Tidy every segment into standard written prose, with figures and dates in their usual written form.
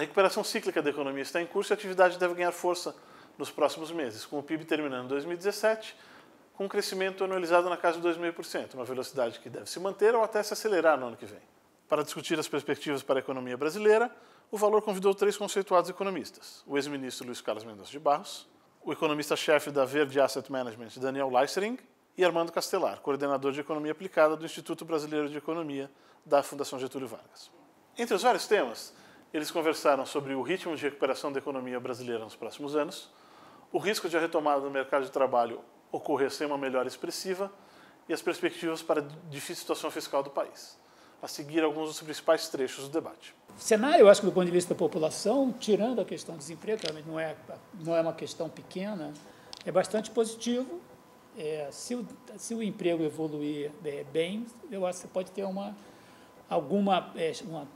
A recuperação cíclica da economia está em curso e a atividade deve ganhar força nos próximos meses, com o PIB terminando em 2017 com um crescimento anualizado na casa de 2,5%, uma velocidade que deve se manter ou até se acelerar no ano que vem. Para discutir as perspectivas para a economia brasileira, o Valor convidou 3 conceituados economistas: o ex-ministro Luiz Carlos Mendonça de Barros, o economista-chefe da Verde Asset Management, Daniel Leissering, e Armando Castelar, coordenador de Economia Aplicada do Instituto Brasileiro de Economia da Fundação Getúlio Vargas. Entre os vários temas, eles conversaram sobre o ritmo de recuperação da economia brasileira nos próximos anos, o risco de a retomada do mercado de trabalho ocorrer sem uma melhora expressiva e as perspectivas para a difícil situação fiscal do país. A seguir, alguns dos principais trechos do debate. O cenário, eu acho que do ponto de vista da população, tirando a questão do desemprego, que realmente não é uma questão pequena, é bastante positivo. Se o emprego evoluir bem, eu acho que você pode ter uma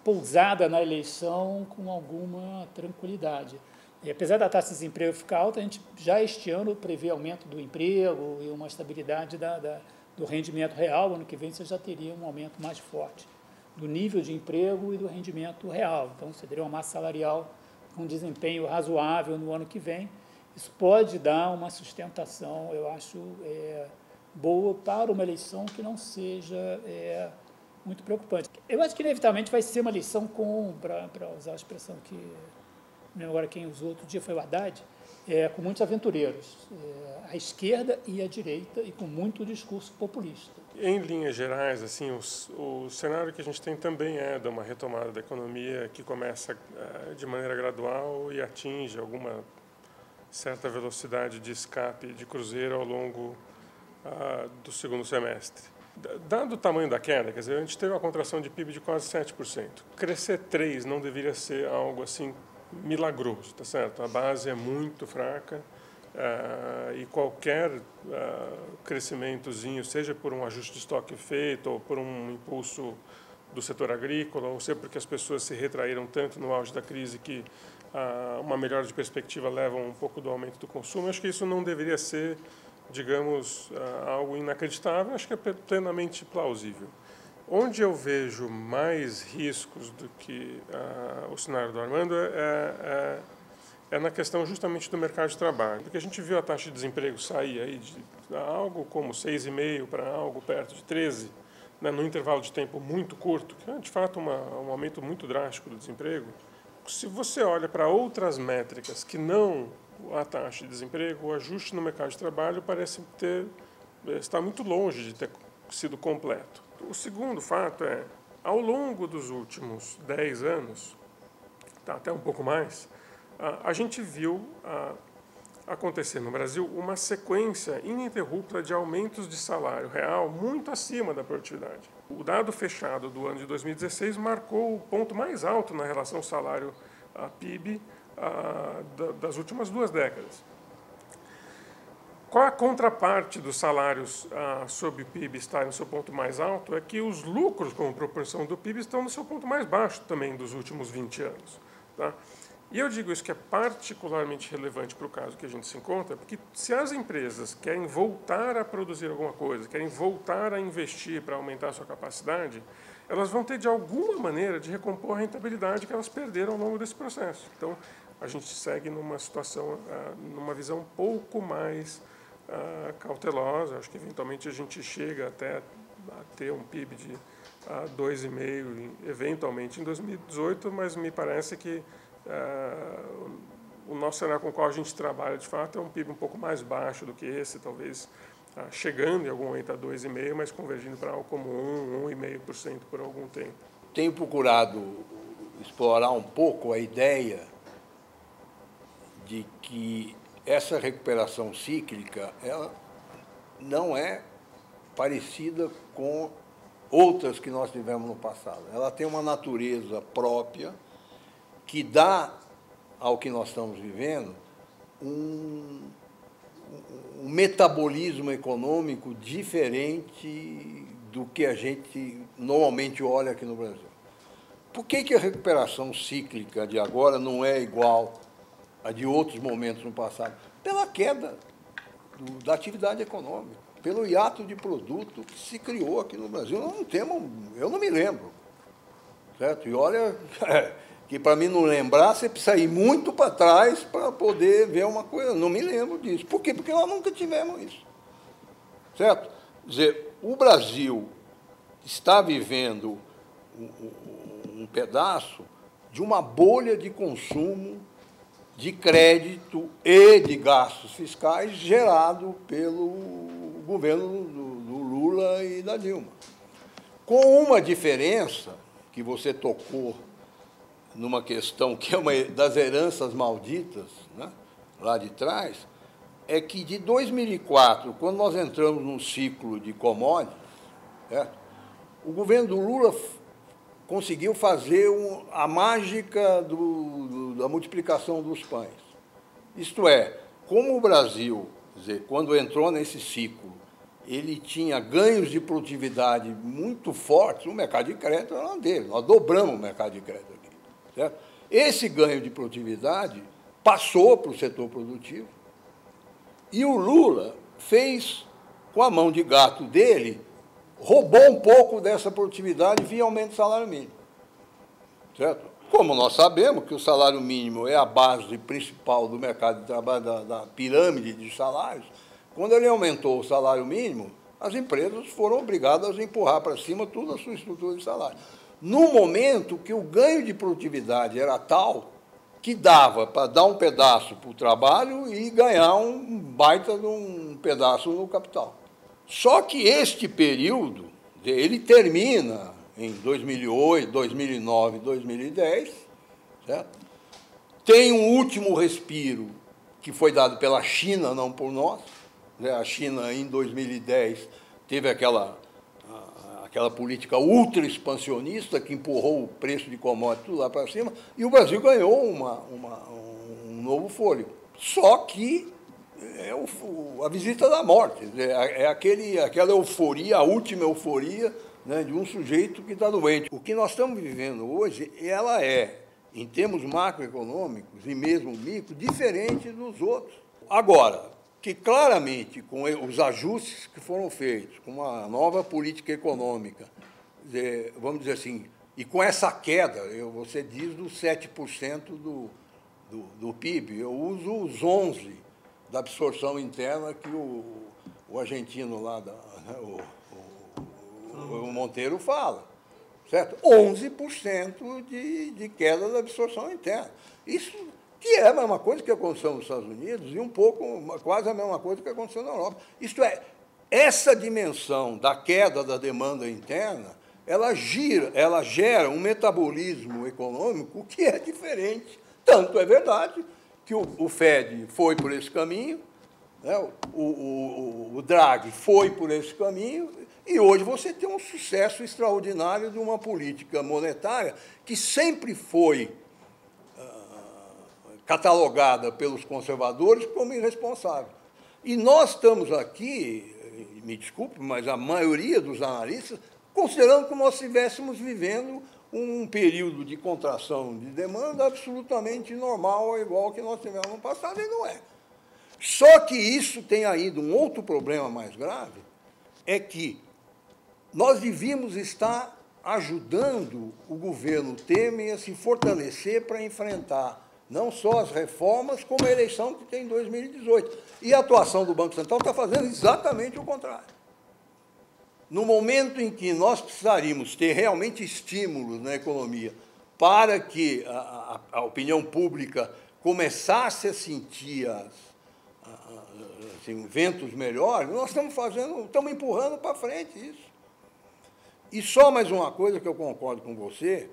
pousada na eleição com alguma tranquilidade. E apesar da taxa de desemprego ficar alta, a gente já este ano prevê aumento do emprego e uma estabilidade do rendimento real. Ano que vem você já teria um aumento mais forte do nível de emprego e do rendimento real. Então, você teria uma massa salarial com um desempenho razoável no ano que vem. Isso pode dar uma sustentação, eu acho, boa para uma eleição que não seja muito preocupante. Eu acho que, inevitavelmente, vai ser uma eleição para usar a expressão que, não lembro agora quem usou outro dia, foi o Haddad, com muitos aventureiros, a esquerda e a direita, e com muito discurso populista. Em linhas gerais, assim, o cenário que a gente tem também é de uma retomada da economia que começa de maneira gradual e atinge alguma certa velocidade de escape de cruzeiro ao longo do segundo semestre. Dado o tamanho da queda, quer dizer, a gente teve uma contração de PIB de quase 7%. Crescer 3% não deveria ser algo assim milagroso, tá certo? A base é muito fraca e qualquer crescimentozinho, seja por um ajuste de estoque feito ou por um impulso do setor agrícola, ou seja porque as pessoas se retraíram tanto no auge da crise que uma melhora de perspectiva leva um pouco do aumento do consumo, acho que isso não deveria ser, digamos, algo inacreditável, acho que é plenamente plausível. Onde eu vejo mais riscos do que o cenário do Armando é na questão justamente do mercado de trabalho, porque a gente viu a taxa de desemprego sair aí de algo como 6,5% para algo perto de 13%, né, num intervalo de tempo muito curto, que é de fato um aumento muito drástico do desemprego. Se você olha para outras métricas que não a taxa de desemprego, o ajuste no mercado de trabalho parece estar muito longe de ter sido completo. O segundo fato ao longo dos últimos 10 anos, até um pouco mais, a gente viu acontecer no Brasil uma sequência ininterrupta de aumentos de salário real muito acima da produtividade. O dado fechado do ano de 2016 marcou o ponto mais alto na relação salário-PIB das últimas 2 décadas. Qual a contraparte dos salários sobre o PIB estar no seu ponto mais alto? É que os lucros como proporção do PIB estão no seu ponto mais baixo também dos últimos 20 anos. Tá? E eu digo isso que é particularmente relevante para o caso que a gente se encontra, porque se as empresas querem voltar a produzir alguma coisa, querem voltar a investir para aumentar a sua capacidade, elas vão ter de alguma maneira de recompor a rentabilidade que elas perderam ao longo desse processo. Então, a gente segue numa situação, numa visão um pouco mais cautelosa. Acho que eventualmente a gente chega até a ter um PIB de 2,5% eventualmente em 2018, mas me parece que o nosso cenário com o qual a gente trabalha de fato é um PIB um pouco mais baixo do que esse, talvez chegando em algum momento a 2,5%, mas convergindo para algo como 1,5% por algum tempo. Tenho procurado explorar um pouco a ideia de que essa recuperação cíclica ela não é parecida com outras que nós tivemos no passado. Ela tem uma natureza própria que dá ao que nós estamos vivendo um metabolismo econômico diferente do que a gente normalmente olha aqui no Brasil. Por que a recuperação cíclica de agora não é igual a de outros momentos no passado? Pela queda da atividade econômica, pelo hiato de produto que se criou aqui no Brasil. Eu não me lembro, certo? E olha, que para mim não lembrar, você precisa ir muito para trás para poder ver uma coisa. Não me lembro disso. Por quê? Porque nós nunca tivemos isso. Certo? Quer dizer, o Brasil está vivendo um pedaço de uma bolha de consumo, de crédito e de gastos fiscais gerado pelo governo do Lula e da Dilma. Com uma diferença, que você tocou numa questão que é uma das heranças malditas, né, lá de trás, é que de 2004, quando nós entramos num ciclo de commodities, certo? O governo do Lula conseguiu fazer a mágica da multiplicação dos pães. Isto é, como o Brasil, quer dizer, quando entrou nesse ciclo, ele tinha ganhos de produtividade muito fortes, o mercado de crédito era um deles, nós dobramos o mercado de crédito aqui. Certo? Esse ganho de produtividade passou para o setor produtivo e o Lula fez, com a mão de gato dele, roubou um pouco dessa produtividade via aumento do salário mínimo. Certo? Como nós sabemos que o salário mínimo é a base principal do mercado de trabalho, da pirâmide de salários, quando ele aumentou o salário mínimo, as empresas foram obrigadas a empurrar para cima toda a sua estrutura de salário. No momento que o ganho de produtividade era tal que dava para dar um pedaço para o trabalho e ganhar um baita de um pedaço no capital. Só que este período, ele termina em 2008, 2009, 2010, certo? Tem um último respiro que foi dado pela China, não por nós. A China, em 2010, teve aquela política ultra expansionista que empurrou o preço de commodities tudo lá para cima, e o Brasil ganhou um novo fôlego. Só que é a visita da morte, é aquela euforia, a última euforia, né, de um sujeito que está doente. O que nós estamos vivendo hoje, ela é, em termos macroeconômicos e mesmo micro, diferente dos outros. Agora, que claramente, com os ajustes que foram feitos, com uma nova política econômica, vamos dizer assim, e com essa queda, você diz dos 7% do PIB, eu uso os 11% da absorção interna que o argentino lá, o Monteiro fala, certo? 11% de queda da absorção interna. Isso que é a mesma coisa que aconteceu nos Estados Unidos e quase a mesma coisa que aconteceu na Europa. Isto é, essa dimensão da queda da demanda interna, ela gera um metabolismo econômico que é diferente. Tanto é verdade que o Fed foi por esse caminho, né, o Draghi foi por esse caminho, e hoje você tem um sucesso extraordinário de uma política monetária que sempre foi catalogada pelos conservadores como irresponsável. E nós estamos aqui, me desculpe, mas a maioria dos analistas, considerando que nós estivéssemos vivendo um período de contração de demanda absolutamente normal, igual que nós tivemos no passado, e não é. Só que isso tem ainda um outro problema mais grave, é que nós devíamos estar ajudando o governo Temer a se fortalecer para enfrentar não só as reformas, como a eleição que tem em 2018. E a atuação do Banco Central está fazendo exatamente o contrário. No momento em que nós precisaríamos ter realmente estímulos na economia para que a opinião pública começasse a sentir ventos melhores, nós estamos empurrando para frente isso. E só mais uma coisa que eu concordo com você,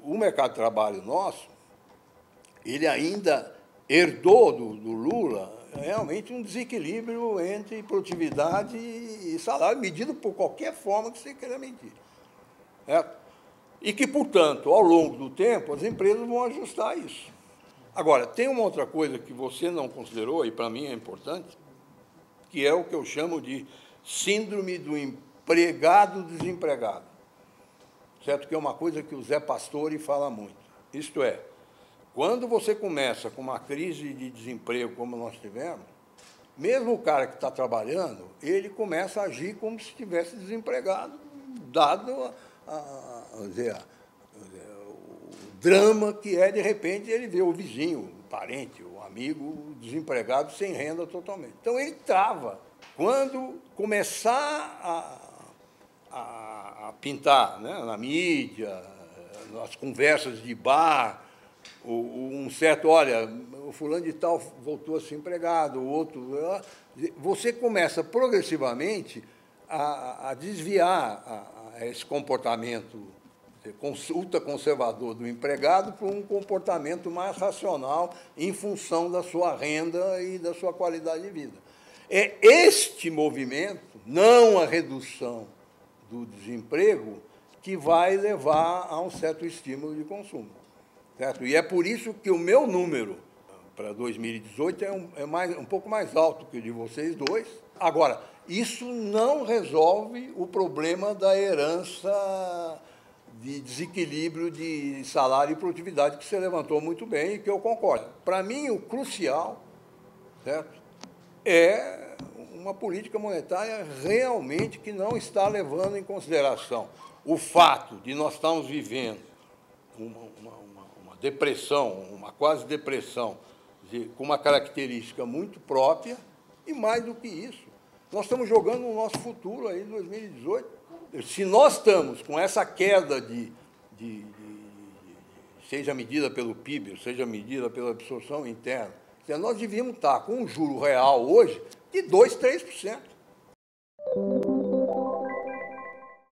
o mercado de trabalho nosso, ele ainda herdou do Lula realmente um desequilíbrio entre produtividade e salário, medido por qualquer forma que você queira medir. Certo? E que, portanto, ao longo do tempo, as empresas vão ajustar isso. Agora, tem uma outra coisa que você não considerou, e para mim é importante, que é o que eu chamo de síndrome do empregado desempregado. Certo? Que é uma coisa que o Zé Pastore fala muito. Isto é, quando você começa com uma crise de desemprego como nós tivemos, mesmo o cara que está trabalhando, ele começa a agir como se estivesse desempregado, dado drama que é, de repente, ele ver o vizinho, o parente, o amigo desempregado sem renda totalmente. Então, ele trava. Quando começar a pintar, né, na mídia, nas conversas de bar, um certo, olha, o fulano de tal voltou a ser empregado, o outro... Você começa progressivamente a desviar esse comportamento ultraconservador do empregado para um comportamento mais racional em função da sua renda e da sua qualidade de vida. É este movimento, não a redução do desemprego, que vai levar a um certo estímulo de consumo. Certo? E é por isso que o meu número para 2018 é um pouco mais alto que o de vocês dois. Agora, isso não resolve o problema da herança de desequilíbrio de salário e produtividade que você levantou muito bem e que eu concordo. Para mim, o crucial, certo, é uma política monetária realmente que não está levando em consideração o fato de nós estarmos vivendo uma depressão, uma quase depressão, com uma característica muito própria, e mais do que isso, nós estamos jogando o nosso futuro aí em 2018. Se nós estamos com essa queda seja medida pelo PIB, seja medida pela absorção interna, nós devíamos estar com um juro real hoje de 2%, 3%.